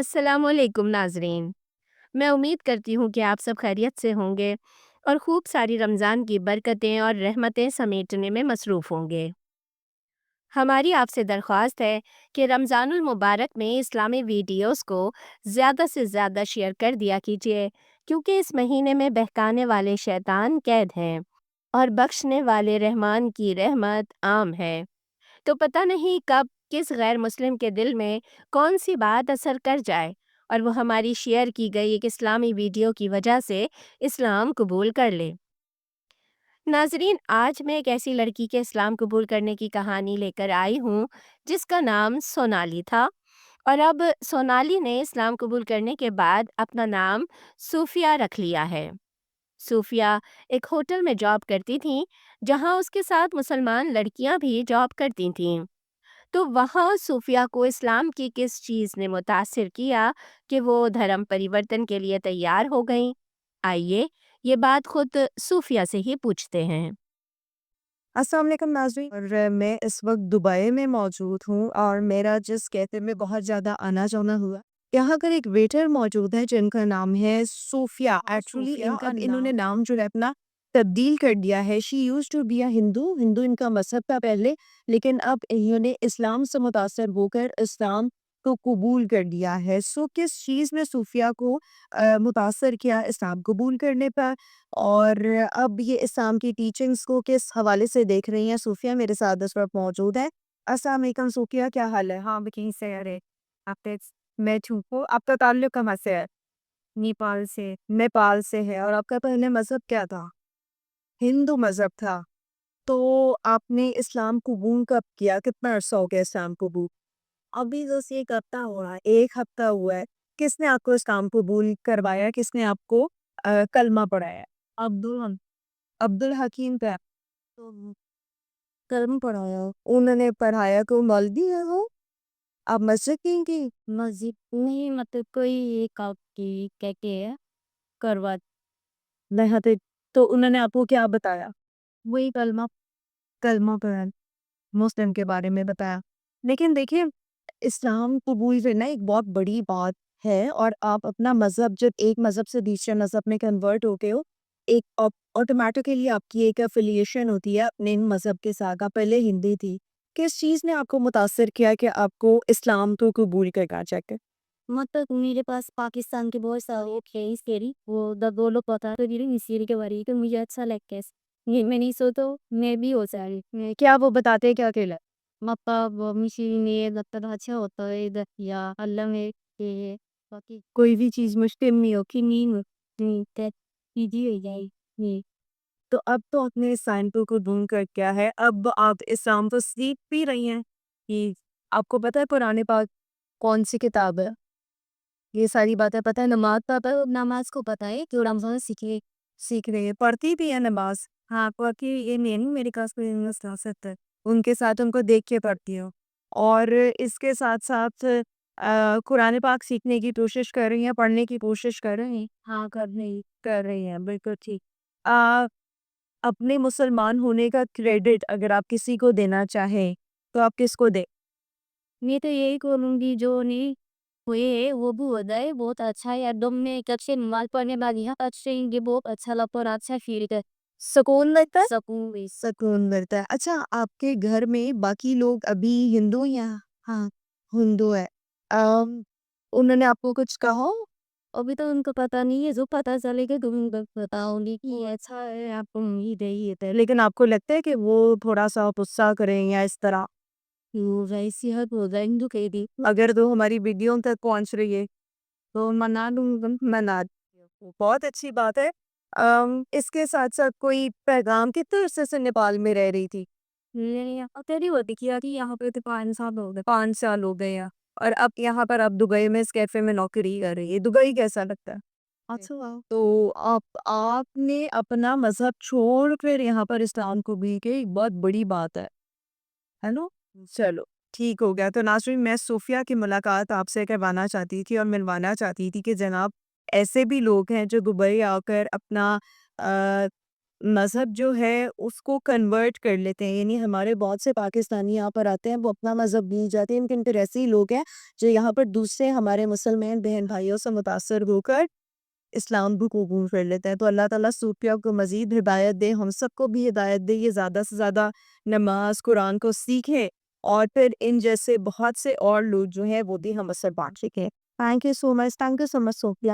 السلام علیکم ناظرین، میں امید کرتی ہوں کہ آپ سب خیریت سے ہوں گے اور خوب ساری رمضان کی برکتیں اور رحمتیں سمیٹنے میں مصروف ہوں گے۔ ہماری آپ سے درخواست ہے کہ رمضان المبارک میں اسلامی ویڈیوز کو زیادہ سے زیادہ شیئر کر دیا کیجیے، کیونکہ اس مہینے میں بہکانے والے شیطان قید ہیں اور بخشنے والے رحمان کی رحمت عام ہے۔ تو پتہ نہیں کب کس غیر مسلم کے دل میں کون سی بات اثر کر جائے اور وہ ہماری شیئر کی گئی ایک اسلامی ویڈیو کی وجہ سے اسلام قبول کر لے۔ ناظرین، آج میں ایک ایسی لڑکی کے اسلام قبول کرنے کی کہانی لے کر آئی ہوں جس کا نام سونالی تھا، اور اب سونالی نے اسلام قبول کرنے کے بعد اپنا نام صوفیہ رکھ لیا ہے۔ صوفیہ ایک ہوٹل میں جاب کرتی تھیں جہاں اس کے ساتھ مسلمان لڑکیاں بھی جاب کرتی تھیں۔ تو وہاں صوفیہ کو اسلام کی کس چیز نے متاثر کیا کہ وہ دھرم پریورتن کے لیے تیار ہو گئیں؟ آئیے یہ بات خود صوفیہ سے ہی پوچھتے ہیں۔ السلام علیکم ناظرین، اور میں اس وقت دبئی میں موجود ہوں اور میرا جس کیفے میں بہت زیادہ آنا جانا ہوا، یہاں پر ایک ویٹر موجود ہے جن کا نام ہے صوفیہ۔ ایکچولی انہوں نے نام جو ہے اپنا تبدیل کر دیا ہے۔ شی یوز ٹو بی اے ہندو ان کا مذہب تھا پہلے، لیکن اب انہوں نے اسلام سے متاثر ہو کر اسلام کو قبول کر دیا ہے۔ کس چیز نے صوفیہ کو متاثر کیا اسلام قبول کرنے پر، اور اب یہ اسلام کی ٹیچنگز کو کس حوالے سے دیکھ رہی ہیں؟ صوفیہ میرے ساتھ اس وقت موجود ہے۔ السلام علیکم صوفیہ، کیا حال ہے؟ ہاں بکین سے ارے آپ میں ٹھیک ہوں۔ آپ کا تعلق کہاں سے ہے؟ نیپال سے۔ نیپال سے ہے، اور آپ کا پہلے مذہب کیا تھا؟ ہندو مذہب تھا۔ تو آپ نے اسلام قبول کب کیا؟ کتنا عرصہ ہو گیا اسلام قبول؟ ابھی بس ایک ہفتہ ہوا ہے۔ ایک ہفتہ ہوا ہے۔ کس نے آپ کو اسلام قبول کروایا؟ کس نے آپ کو کلمہ پڑھایا؟ عبد الحکیم کا کلمہ پڑھایا؟ انہوں نے پڑھایا کہ وہ مولوی ہے وہ؟ آپ مسجد کی مسجد نہیں، مطلب کوئی ایک آپ کی کہہ کے کروا نہیں تھے، تو انہوں نے آپ کو کیا بتایا؟ وہی کلمہ پڑھا، مسلم کے بارے میں بتایا۔ لیکن دیکھیں، اسلام قبول کرنا ایک بہت بڑی بات ہے، اور آپ اپنا مذہب جب ایک مذہب سے دوسرے مذہب میں کنورٹ ہوتے ہو، ایک آٹومیٹکلی آپ کی ایک افیلیشن ہوتی ہے اپنے مذہب کے ساتھ۔ آپ پہلے ہندی تھی، کس چیز نے آپ کو متاثر کیا کہ آپ کو اسلام کو قبول کرنا چاہتے؟ مطلب میرے پاس پاکستان کے بہت سارے تھے اسکیری، وہ لوگ بتا رہے تھے اسکیری کے بارے میں، مجھے اچھا لگتا ہے یہ، میں نہیں سو تو میں بھی ہو ساری کیا وہ بتاتے کیا کہلا مطلب مشین یہ مطلب اچھا ہوتا ہے ادھر، یا اللہ میں کہ باقی کوئی بھی چیز مشکل نہیں ہو کہ نہیں ایزی ہو جائے نہیں۔ تو اب تو اپنے اسلام کو قبول کر کیا ہے، اب آپ اسلام تو سیکھ بھی رہی ہیں کہ آپ کو پتہ ہے قرآن پاک کون سی کتاب ہے؟ یہ ساری باتیں پتہ ہے؟ نماز کو پتہ ہے کہ رمضان سیکھ رہی ہے، پڑھتی بھی ہے نماز؟ ہاں پڑھتی، یہ نہیں میرے پاس کوئی سیاست ہے، ان کے ساتھ ان کو دیکھ کے پڑھتی ہوں، اور اس کے ساتھ ساتھ قرآن پاک سیکھنے کی کوشش کر رہی ہیں، پڑھنے کی کوشش کر رہی ہیں؟ ہاں کر رہی ہیں، بالکل ٹھیک۔ اپنے مسلمان ہونے کا کریڈٹ اگر آپ کسی کو دینا چاہیں تو آپ کس کو دیں؟ میں تو یہی کروں گی جو نہیں ہوئے ہے وہ بھی ہو جائے، بہت اچھا ہے، ایک دم میں ایک اچھے نماز پڑھنے والی ہے، اچھے یہ بہت اچھا لگتا اور اچھا فیل ہے، سکون لگتا ہے، سکون ملتا ہے۔ اچھا، آپ کے گھر میں باقی لوگ ابھی ہندو یا؟ ہاں ہندو ہے۔ انہوں نے آپ کو کچھ کہا؟ ابھی تو ان کو پتا نہیں ہے، جو پتا چلے گا تم بتاؤ گی کہ اچھا ہے، آپ کو امید ہے، لیکن آپ کو لگتا ہے کہ وہ تھوڑا سا غصہ کریں یا اس طرح؟ ویسی حد ہو جائے ہندو کہہ دی، اگر تو ہماری ویڈیو تک پہنچ رہی ہے تو منا لوں گا، بہت اچھی بات ہے۔ اس کے ساتھ ساتھ کوئی پیغام؟ کتنے عرصے سے نیپال میں رہ رہی تھی؟ تیری ہوتی کیا تھی یہاں پہ؟ 5 سال ہو گئے، 5 سال ہو گئے، اور اب یہاں پر آپ دبئی میں اس کیفے میں نوکری کر رہی ہے۔ دبئی کیسا لگتا ہے؟ اچھا، تو آپ نے اپنا مذہب چھوڑ کر یہاں پر اسلام کو بھی کہ ایک بہت بڑی بات ہے نا؟ چلو ٹھیک ہو گیا۔ تو ناظرین، میں صوفیہ کی ملاقات آپ سے کروانا چاہتی تھی اور ملوانا چاہتی تھی کہ جناب ایسے بھی لوگ ہیں جو دبئی آ کر اپنا مذہب جو ہے اس کو کنورٹ کر لیتے ہیں. یعنی ہمارے بہت سے پاکستانی یہاں پر آتے ہیں، وہ اپنا مذہب بھول جاتے ہیں، لیکن پھر ایسے ہی لوگ ہیں جو یہاں پر دوسرے ہمارے مسلمان بہن بھائیوں سے متاثر ہو کر اسلام بھی قبول کر لیتے ہیں. تو اللہ تعالیٰ صوفیہ کو مزید ہدایت دے، ہم سب کو بھی ہدایت دے، یہ زیادہ سے زیادہ نماز قرآن کو سیکھیں، اور پھر ان جیسے بہت سے اور لوگ جو ہیں وہ بھی ہم سے بات سیکھیں. Thank you so much Sofia.